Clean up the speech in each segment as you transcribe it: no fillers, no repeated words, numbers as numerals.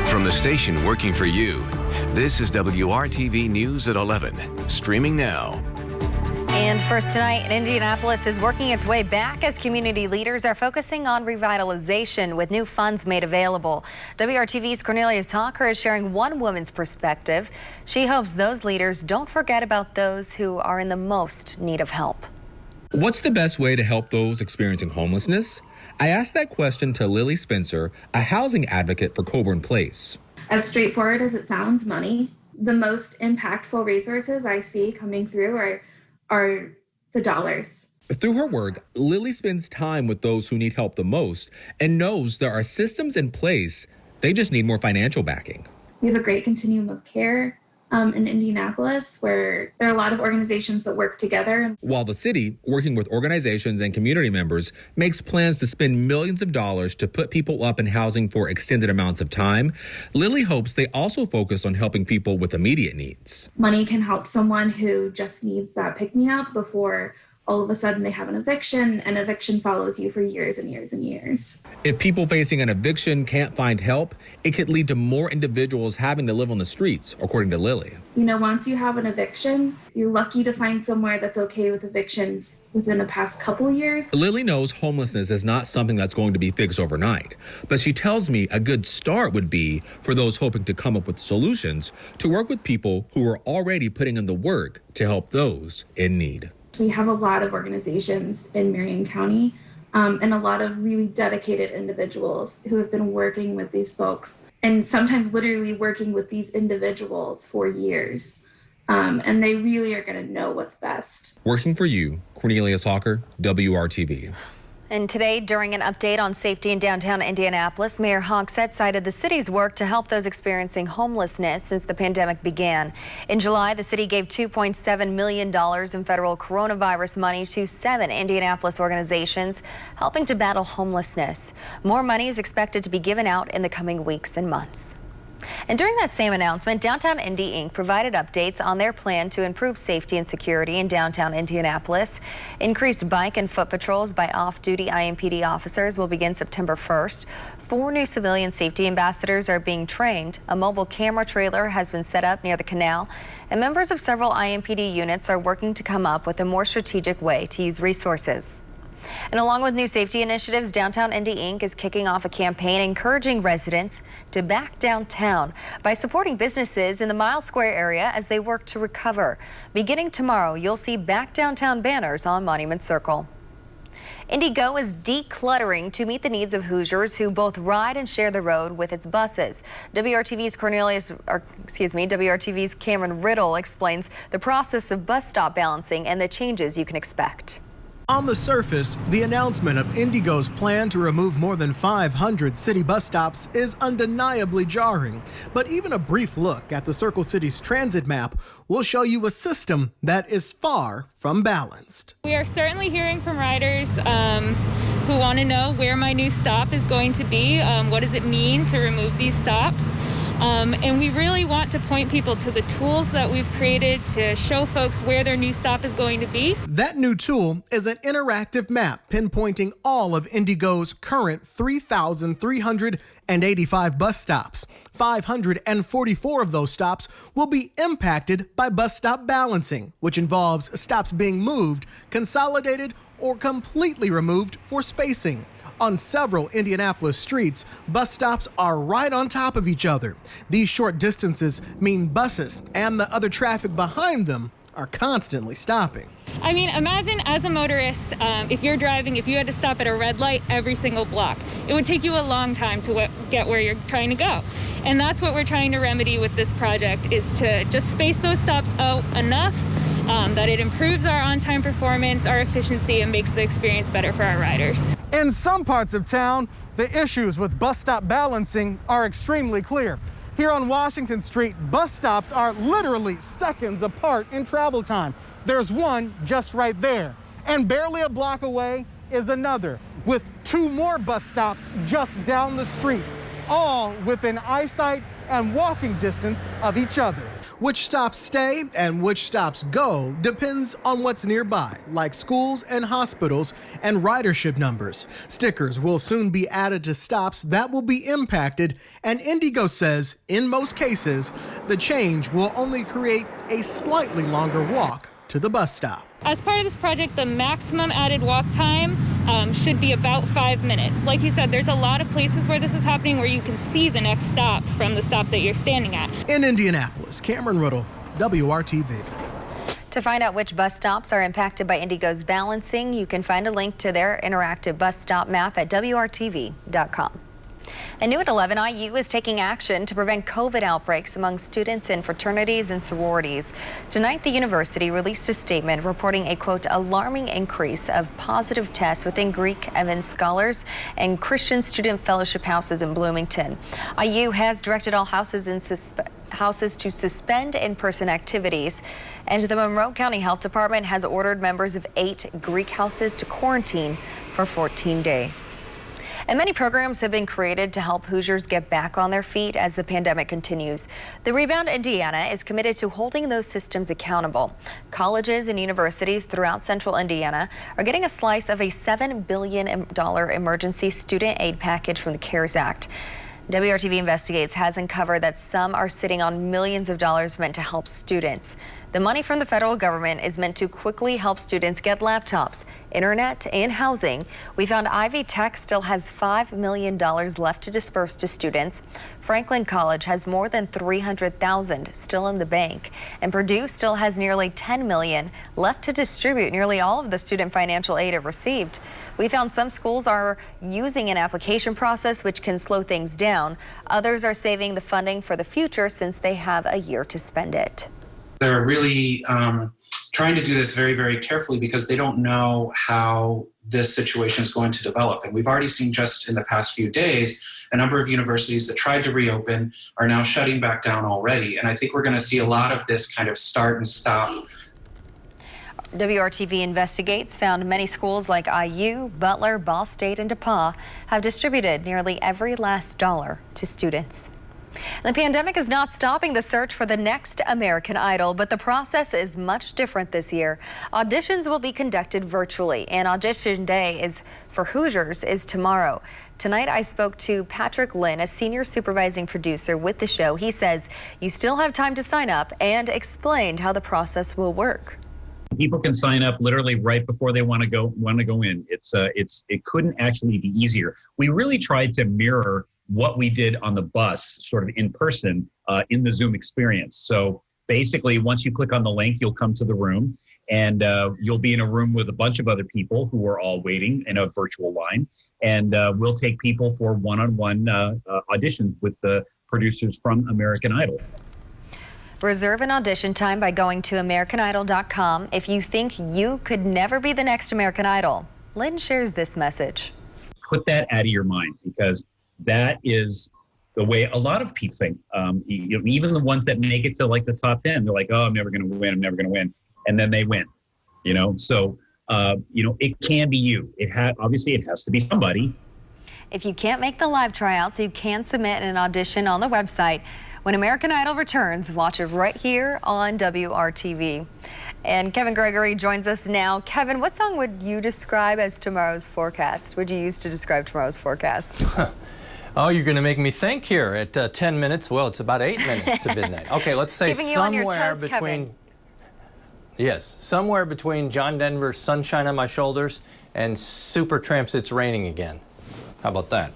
From the station working for you, this is WRTV News at 11, streaming now. And first tonight, Indianapolis is working its way back as community leaders are focusing on revitalization with new funds made available. WRTV's Cornelia Talker is sharing one woman's perspective. She hopes those leaders don't forget about those who are in the most need of help. What's the best way to help those experiencing homelessness? I asked that question to Lily Spencer, a housing advocate for Coburn Place. As straightforward as it sounds, money. The most impactful resources I see coming through are the dollars. Through her work, Lily spends time with those who need help the most and knows there are systems in place. They just need more financial backing. We have a great continuum of care in Indianapolis, where there are a lot of organizations that work together. While the city, working with organizations and community members, makes plans to spend millions of dollars to put people up in housing for extended amounts of time, Lily hopes they also focus on helping people with immediate needs. Money can help someone who just needs that pick-me-up before all of a sudden they have an eviction, and eviction follows you for years and years and years. If people facing an eviction can't find help, it could lead to more individuals having to live on the streets, according to Lily. You know, once you have an eviction, you're lucky to find somewhere that's okay with evictions within the past couple of years. Lily knows homelessness is not something that's going to be fixed overnight, but she tells me a good start would be for those hoping to come up with solutions to work with people who are already putting in the work to help those in need. We have a lot of organizations in Marion County and a lot of really dedicated individuals who have been working with these folks and sometimes literally working with these individuals for years. And they really are going to know what's best. Working for you, Cornelia Talker, WRTV. And today, during an update on safety in downtown Indianapolis, Mayor Hogsett cited the city's work to help those experiencing homelessness since the pandemic began. In July, the city gave $2.7 million in federal coronavirus money to 7 Indianapolis organizations helping to battle homelessness. More money is expected to be given out in the coming weeks and months. And during that same announcement, Downtown Indy Inc. provided updates on their plan to improve safety and security in downtown Indianapolis. Increased bike and foot patrols by off-duty IMPD officers will begin September 1st. 4 new civilian safety ambassadors are being trained. A mobile camera trailer has been set up near the canal, and members of several IMPD units are working to come up with a more strategic way to use resources. And along with new safety initiatives, Downtown Indy Inc. is kicking off a campaign encouraging residents to back downtown by supporting businesses in the Miles Square area as they work to recover. Beginning tomorrow, you'll see Back Downtown banners on Monument Circle. IndyGo is decluttering to meet the needs of Hoosiers who both ride and share the road with its buses. WRTV's Cameron Riddle explains the process of bus stop balancing and the changes you can expect. On the surface, the announcement of IndyGo's plan to remove more than 500 city bus stops is undeniably jarring. But even a brief look at the Circle City's transit map will show you a system that is far from balanced. We are certainly hearing from riders who want to know where my new stop is going to be. What does it mean to remove these stops? And we really want to point people to the tools that we've created to show folks where their new stop is going to be. That new tool is an interactive map pinpointing all of IndyGo's current 3,385 bus stops. 544 of those stops will be impacted by bus stop balancing, which involves stops being moved, consolidated, or completely removed for spacing. On several Indianapolis streets, bus stops are right on top of each other. These short distances mean buses and the other traffic behind them are constantly stopping. I mean, imagine as a motorist, if you're driving, if you had to stop at a red light every single block, it would take you a long time to get where you're trying to go. And that's what we're trying to remedy with this project, is to just space those stops out enough that it improves our on-time performance, our efficiency, and makes the experience better for our riders. In some parts of town, the issues with bus stop balancing are extremely clear. Here on Washington Street, bus stops are literally seconds apart in travel time. There's one just right there. And barely a block away is another, with 2 more bus stops just down the street, all within eyesight and walking distance of each other. Which stops stay and which stops go depends on what's nearby, like schools and hospitals and ridership numbers. Stickers will soon be added to stops that will be impacted, and Indigo says, in most cases, the change will only create a slightly longer walk to the bus stop. As part of this project, the maximum added walk time should be about 5 minutes. Like you said, there's a lot of places where this is happening where you can see the next stop from the stop that you're standing at. In Indianapolis, Cameron Riddle, WRTV. To find out which bus stops are impacted by Indigo's balancing, you can find a link to their interactive bus stop map at WRTV.com. And new at 11, IU is taking action to prevent COVID outbreaks among students in fraternities and sororities. Tonight, the university released a statement reporting a, quote, alarming increase of positive tests within Greek Evans Scholars and Christian Student Fellowship houses in Bloomington. IU has directed all houses to suspend in-person activities, and the Monroe County Health Department has ordered members of 8 Greek houses to quarantine for 14 days. And many programs have been created to help Hoosiers get back on their feet as the pandemic continues. The Rebound Indiana is committed to holding those systems accountable. Colleges and universities throughout central Indiana are getting a slice of a $7 billion emergency student aid package from the CARES Act. WRTV Investigates has uncovered that some are sitting on millions of dollars meant to help students. The money from the federal government is meant to quickly help students get laptops, internet, and housing. We found Ivy Tech still has $5 million left to disperse to students. Franklin College has more than $300,000 still in the bank, and Purdue still has nearly $10 million left to distribute nearly all of the student financial aid it received. We found some schools are using an application process which can slow things down. Others are saving the funding for the future since they have a year to spend it. They're really trying to do this very, very carefully because they don't know how this situation is going to develop. And we've already seen just in the past few days, a number of universities that tried to reopen are now shutting back down already. And I think we're going to see a lot of this kind of start and stop. WRTV Investigates found many schools like IU, Butler, Ball State, and DePauw have distributed nearly every last dollar to students. The pandemic is not stopping the search for the next American Idol, but the process is much different this year. Auditions will be conducted virtually, and audition day for Hoosiers is tomorrow. Tonight, I spoke to Patrick Lynn, a senior supervising producer with the show. He says you still have time to sign up and explained how the process will work. People can sign up literally right before they want to go in. It couldn't actually be easier. We really tried to mirror what we did on the bus, sort of in person, in the Zoom experience. So basically, once you click on the link, you'll come to the room, and you'll be in a room with a bunch of other people who are all waiting in a virtual line. And we'll take people for one-on-one auditions with the producers from American Idol. Reserve an audition time by going to AmericanIdol.com if you think you could never be the next American Idol. Lynn shares this message. Put that out of your mind, because that is the way a lot of people think. Even the ones that make it to like the top 10, they're like, oh, I'm never going to win. I'm never going to win. And then they win, So, it can be you. Obviously it has to be somebody. If you can't make the live tryouts, you can submit an audition on the website. When American Idol returns, watch it right here on WRTV. And Kevin Gregory joins us now. Kevin, what song would you describe as tomorrow's forecast? Would you use to describe tomorrow's forecast? Oh, you're going to make me think here at 10 minutes. Well, it's about 8 minutes to midnight. Okay, let's say somewhere between... Kevin. Yes, somewhere between John Denver's Sunshine on My Shoulders and Supertramp's It's Raining Again. How about that?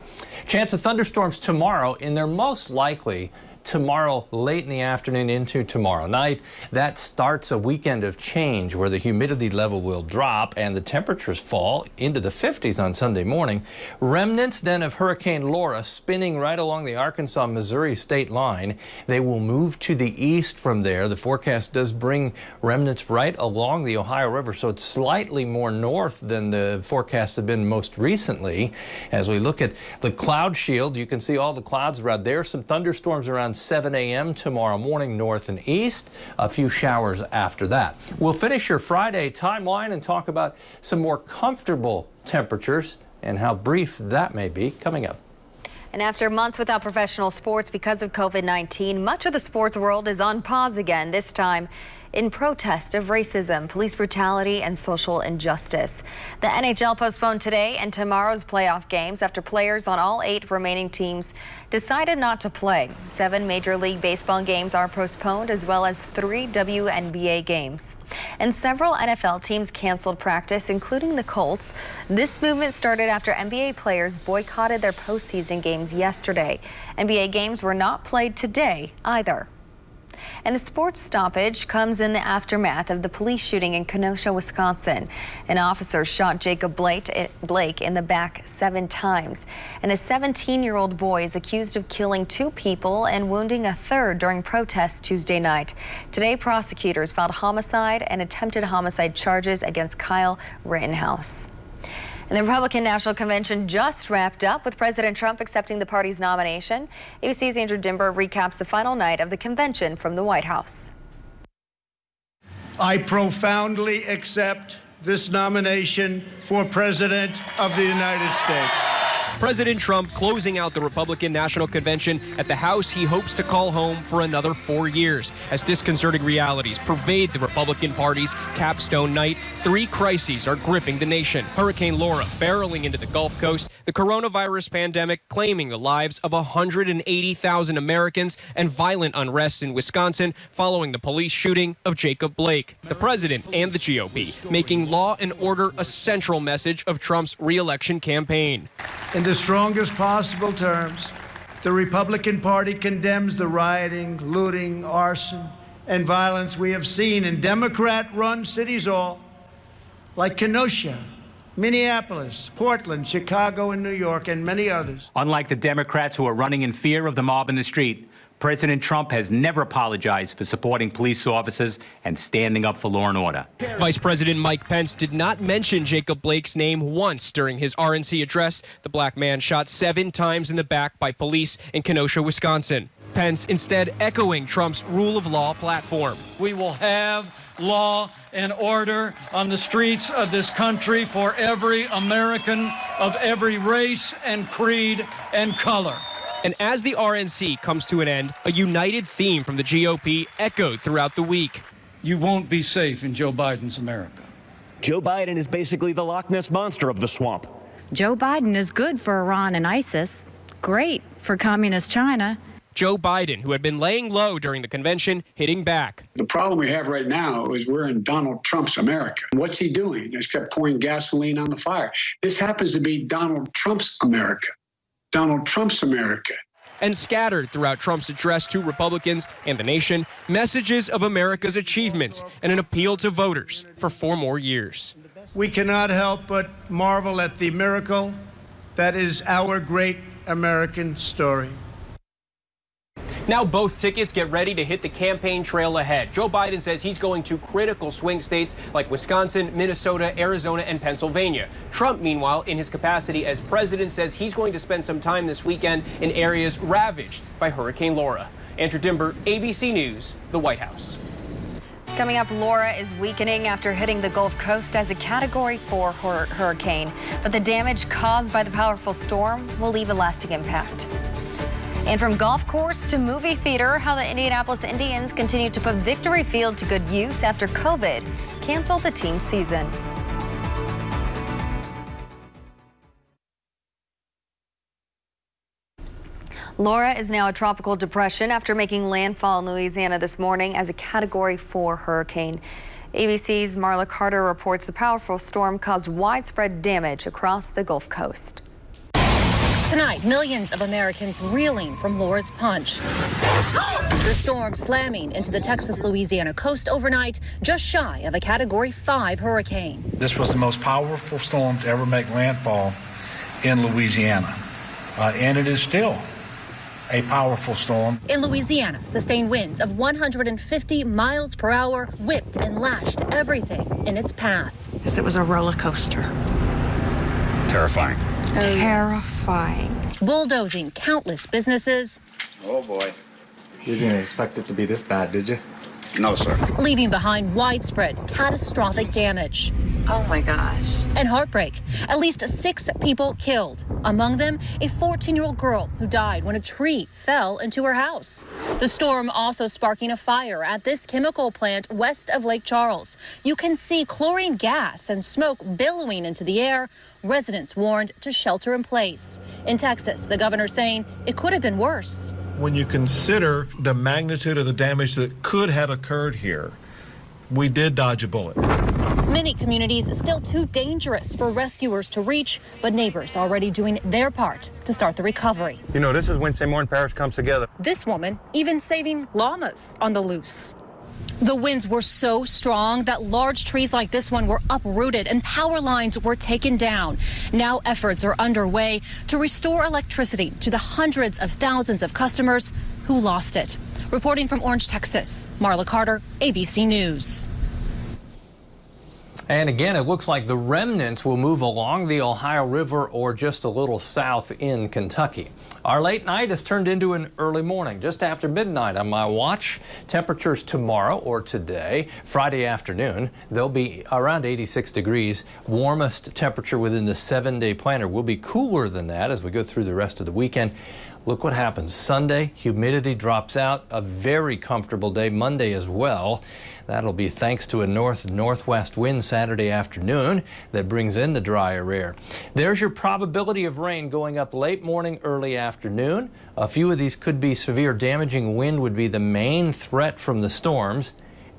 Chance of thunderstorms tomorrow, and they're most likely tomorrow late in the afternoon into tomorrow night. That starts a weekend of change where the humidity level will drop and the temperatures fall into the 50s on Sunday morning. Remnants then of Hurricane Laura spinning right along the Arkansas-Missouri state line. They will move to the east from there. The forecast does bring remnants right along the Ohio River, so it's slightly more north than the forecast had been most recently. As we look at the cloud shield, you can see all the clouds around there. Some thunderstorms around 7 a.m. tomorrow morning, north and east. A few showers after that. We'll finish your Friday timeline and talk about some more comfortable temperatures and how brief that may be coming up. And after months without professional sports because of COVID-19, much of the sports world is on pause again, this time in protest of racism, police brutality, and social injustice. The NHL postponed today and tomorrow's playoff games after players on all 8 remaining teams decided not to play. 7 Major League Baseball games are postponed, as well as 3 WNBA games. And several NFL teams canceled practice, including the Colts. This movement started after NBA players boycotted their postseason games yesterday. NBA games were not played today either. And the sports stoppage comes in the aftermath of the police shooting in Kenosha, Wisconsin. An officer shot Jacob Blake in the back 7 times. And a 17-year-old boy is accused of killing 2 people and wounding a third during protests Tuesday night. Today, prosecutors filed homicide and attempted homicide charges against Kyle Rittenhouse. And the Republican National Convention just wrapped up with President Trump accepting the party's nomination. ABC's Andrew Dimber recaps the final night of the convention from the White House. I profoundly accept this nomination for President of the United States. President Trump closing out the Republican National Convention at the House he hopes to call home for another 4 years. As disconcerting realities pervade the Republican Party's capstone night, 3 crises are gripping the nation. Hurricane Laura barreling into the Gulf Coast, the coronavirus pandemic claiming the lives of 180,000 Americans, and violent unrest in Wisconsin following the police shooting of Jacob Blake. The president and the GOP making law and order a central message of Trump's re-election campaign. In the strongest possible terms, the Republican Party condemns the rioting, looting, arson, and violence we have seen in Democrat-run cities all, like Kenosha, Minneapolis, Portland, Chicago, and New York, and many others. Unlike the Democrats who are running in fear of the mob in the street, President Trump has never apologized for supporting police officers and standing up for law and order. Vice President Mike Pence did not mention Jacob Blake's name once during his RNC address. The black man shot 7 times in the back by police in Kenosha, Wisconsin. Pence instead echoing Trump's rule of law platform. We will have law and order on the streets of this country for every American of every race and creed and color. And as the RNC comes to an end, a united theme from the GOP echoed throughout the week. You won't be safe in Joe Biden's America. Joe Biden is basically the Loch Ness Monster of the swamp. Joe Biden is good for Iran and ISIS, great for communist China. Joe Biden, who had been laying low during the convention, hitting back. The problem we have right now is we're in Donald Trump's America. What's he doing? He's kept pouring gasoline on the fire. This happens to be Donald Trump's America. Donald Trump's America. And scattered throughout Trump's address to Republicans and the nation, messages of America's achievements and an appeal to voters for 4 more years. We cannot help but marvel at the miracle that is our great American story. Now both tickets get ready to hit the campaign trail ahead. Joe Biden says he's going to critical swing states like Wisconsin, Minnesota, Arizona, and Pennsylvania. Trump, meanwhile, in his capacity as president, says he's going to spend some time this weekend in areas ravaged by Hurricane Laura. Andrew Dimber, ABC News, the White House. Coming up, Laura is weakening after hitting the Gulf Coast as a Category 4 hurricane. But the damage caused by the powerful storm will leave a lasting impact. And from golf course to movie theater, how the Indianapolis Indians continue to put Victory Field to good use after COVID canceled the team season. Laura is now a tropical depression after making landfall in Louisiana this morning as a Category 4 hurricane. ABC's Marla Carter reports the powerful storm caused widespread damage across the Gulf Coast. Tonight, millions of Americans reeling from Laura's punch. The storm slamming into the Texas-Louisiana coast overnight, just shy of a Category 5 hurricane. This was the most powerful storm to ever make landfall in Louisiana, and it is still a powerful storm. In Louisiana, sustained winds of 150 miles per hour whipped and lashed everything in its path. Yes, it was a roller coaster. Terrifying. Terrifying. Bulldozing countless businesses. Oh boy. You didn't expect it to be this bad, did you? No, sir. Leaving behind widespread catastrophic damage. Oh my gosh. And heartbreak. At least 6 people killed. Among them, a 14-year-old girl who died when a tree fell into her house. The storm also sparking a fire at this chemical plant west of Lake Charles. You can see chlorine gas and smoke billowing into the air. Residents warned to shelter in place. In Texas, the governor saying it could have been worse. When you consider the magnitude of the damage that could have occurred here, we did dodge a bullet. Many communities still too dangerous for rescuers to reach, but neighbors already doing their part to start the recovery. You know, this is when St. Martin Parish comes together. This woman even saving llamas on the loose. The winds were so strong that large trees like this one were uprooted and power lines were taken down. Now efforts are underway to restore electricity to the hundreds of thousands of customers who lost it. Reporting from Orange, Texas, Marla Carter, ABC News. And again, it looks like the remnants will move along the Ohio River or just a little south in Kentucky. Our late night has turned into an early morning, just after midnight on my watch. Temperatures tomorrow or today, Friday afternoon, they'll be around 86 degrees. Warmest temperature within the 7-day planner will be cooler than that as we go through the rest of the weekend. Look what happens. Sunday, humidity drops out. A very comfortable day. Monday as well. That'll be thanks to a north-northwest wind Saturday afternoon that brings in the drier air. There's your probability of rain going up late morning, early afternoon. A few of these could be severe. Damaging wind would be the main threat from the storms.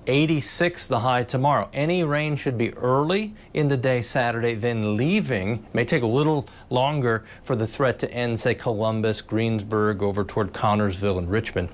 86 the high tomorrow. Any rain should be early in the day Saturday, then leaving. May take a little longer for the threat to end, say, Columbus, Greensburg, over toward Connorsville and Richmond.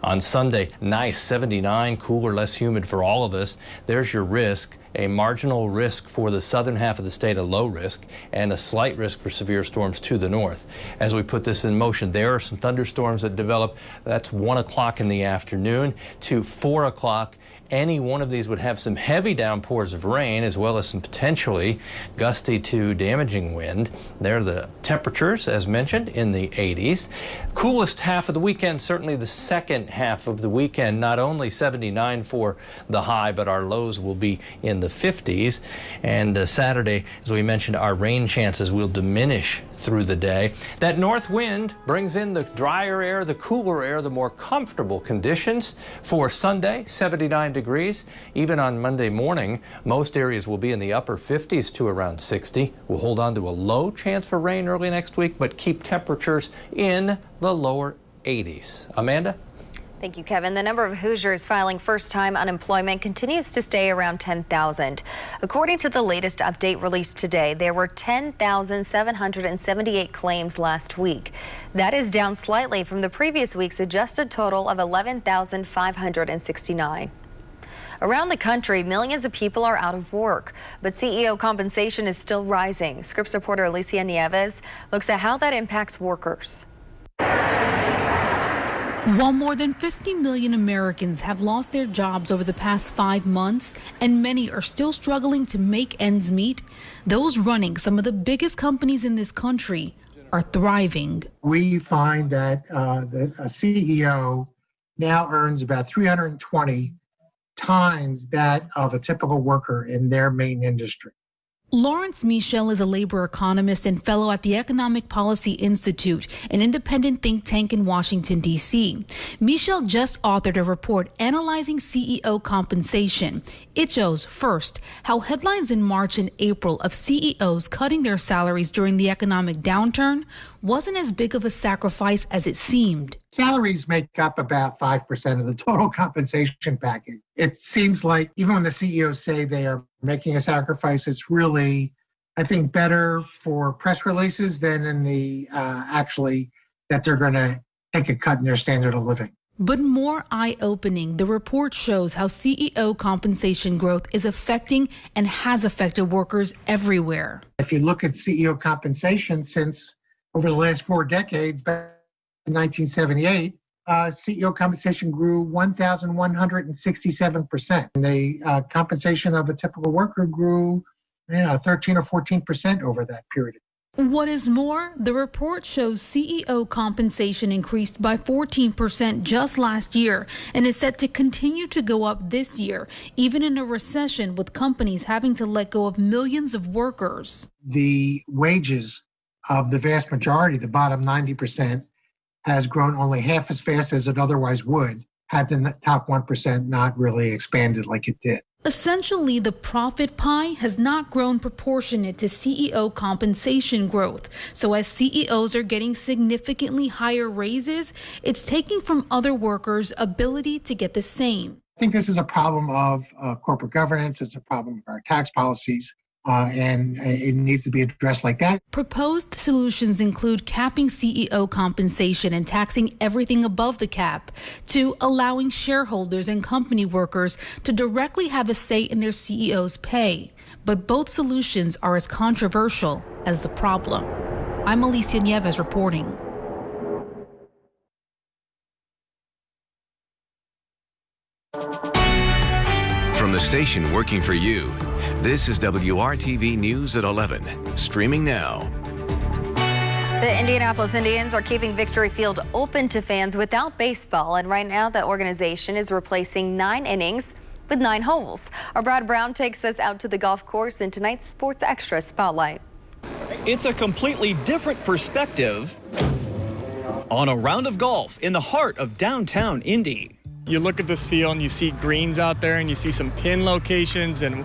On Sunday, nice 79, cooler, less humid for all of us. There's your risk. A marginal risk for the southern half of the state, a low risk, and a slight risk for severe storms to the north. As we put this in motion, there are some thunderstorms that develop. That's 1 o'clock in the afternoon to 4 o'clock. Any one of these would have some heavy downpours of rain as well as some potentially gusty to damaging wind. There are the temperatures, as mentioned, in the 80s. Coolest half of the weekend, certainly the second half of the weekend. Not only 79 for the high, but our lows will be in the 50s. And Saturday, as we mentioned, our rain chances will diminish through the day. That north wind brings in the drier air, the cooler air, the more comfortable conditions for Sunday, 79 degrees. Even on Monday morning, most areas will be in the upper 50s to around 60. We'll hold on to a low chance for rain early next week, but keep temperatures in the lower 80s. Amanda? Thank you, Kevin. The number of Hoosiers filing first-time unemployment continues to stay around 10,000. According to the latest update released today, there were 10,778 claims last week. That is down slightly from the previous week's adjusted total of 11,569. Around the country, millions of people are out of work, but CEO compensation is still rising. Scripps reporter Alicia Nieves looks at how that impacts workers. While more than 50 million Americans have lost their jobs over the past 5 months, and many are still struggling to make ends meet, those running some of the biggest companies in this country are thriving. We find that a CEO now earns about 320 times that of a typical worker in their main industry. Lawrence Michel is a labor economist and fellow at the Economic Policy Institute, an independent think tank in Washington, D.C. Michel just authored a report analyzing CEO compensation. It shows, first, how headlines in March and April of CEOs cutting their salaries during the economic downturn wasn't as big of a sacrifice as it seemed. Salaries make up about 5% of the total compensation package. It seems like even when the CEOs say they are making a sacrifice, it's really, I think, better for press releases than in the actually that they're going to take a cut in their standard of living. But more eye-opening, the report shows how CEO compensation growth is affecting and has affected workers everywhere. If you look at CEO compensation since over the last 4 decades, back in 1978, CEO compensation grew 1,167%. And the compensation of a typical worker grew 13 or 14% over that period. What is more, the report shows CEO compensation increased by 14% just last year and is set to continue to go up this year, even in a recession with companies having to let go of millions of workers. The wages of the vast majority, the bottom 90%, has grown only half as fast as it otherwise would had the top 1% not really expanded like it did. Essentially, the profit pie has not grown proportionate to CEO compensation growth. So as CEOs are getting significantly higher raises, it's taking from other workers' ability to get the same. I think this is a problem of corporate governance. It's a problem of our tax policies. And it needs to be addressed like that. Proposed solutions include capping CEO compensation and taxing everything above the cap, to allowing shareholders and company workers to directly have a say in their CEO's pay. But both solutions are as controversial as the problem. I'm Alicia Nieves reporting. From the station working for you, this is WRTV News at 11, streaming now. The Indianapolis Indians are keeping Victory Field open to fans without baseball, and right now the organization is replacing 9 innings with 9 holes. Our Brad Brown takes us out to the golf course in tonight's Sports Extra Spotlight. It's a completely different perspective on a round of golf in the heart of downtown Indy. You look at this field and you see greens out there and you see some pin locations and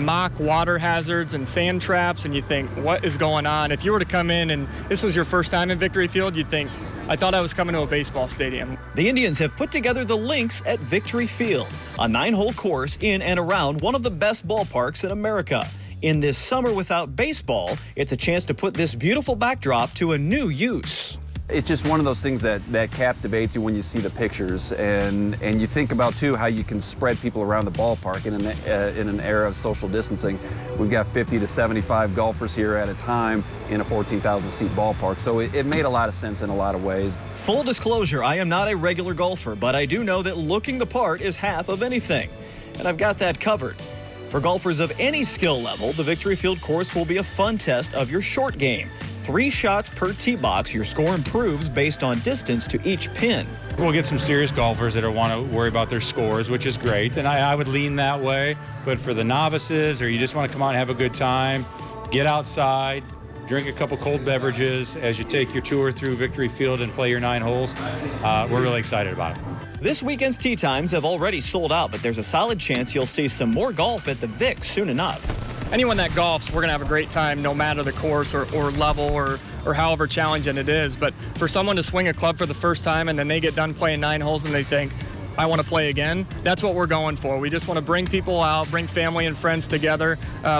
mock water hazards and sand traps, and you think, what is going on? If you were to come in and this was your first time in Victory Field, you'd think, I thought I was coming to a baseball stadium. The Indians have put together the links at Victory Field, a 9-hole course in and around one of the best ballparks in America. In this summer without baseball, it's a chance to put this beautiful backdrop to a new use. It's just one of those things that captivates you when you see the pictures, and you think about too how you can spread people around the ballpark in an era of social distancing. We've got 50 to 75 golfers here at a time in a 14,000 seat ballpark, so it made a lot of sense in a lot of ways. Full disclosure, I am not a regular golfer, but I do know that looking the part is half of anything, and I've got that covered. For golfers of any skill level, the Victory Field course will be a fun test of your short game. 3 shots per tee box, your score improves based on distance to each pin. We'll get some serious golfers that want to worry about their scores, which is great, and I would lean that way. But for the novices, or you just want to come out and have a good time, get outside, drink a couple cold beverages as you take your tour through Victory Field and play your 9 holes. We're really excited about it. This weekend's tee times have already sold out, but there's a solid chance you'll see some more golf at the Vic soon enough. Anyone that golfs, we're going to have a great time no matter the course or level or however challenging it is. But for someone to swing a club for the first time and then they get done playing 9 holes and they think, I want to play again, that's what we're going for. We just want to bring people out, bring family and friends together,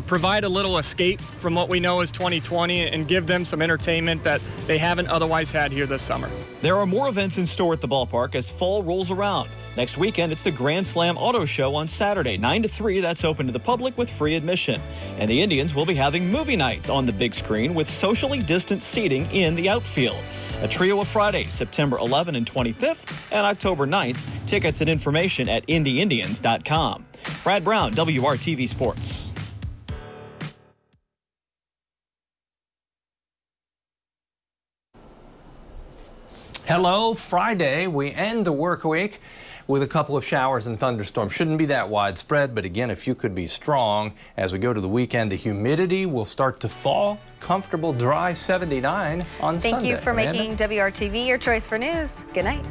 provide a little escape from what we know is 2020 and give them some entertainment that they haven't otherwise had here this summer. There are more events in store at the ballpark as fall rolls around. Next weekend, it's the Grand Slam Auto Show on Saturday, 9 to 3. That's open to the public with free admission. And the Indians will be having movie nights on the big screen with socially distanced seating in the outfield. A trio of Fridays, September 11 and 25th and October 9th. Tickets and information at IndyIndians.com. Brad Brown, WRTV Sports. Hello, Friday. We end the work week with a couple of showers and thunderstorms. Shouldn't be that widespread, but again, a few could be strong. As we go to the weekend, the humidity will start to fall. Comfortable, dry 79 on Sunday. Thank you for making WRTV your choice for news. Good night.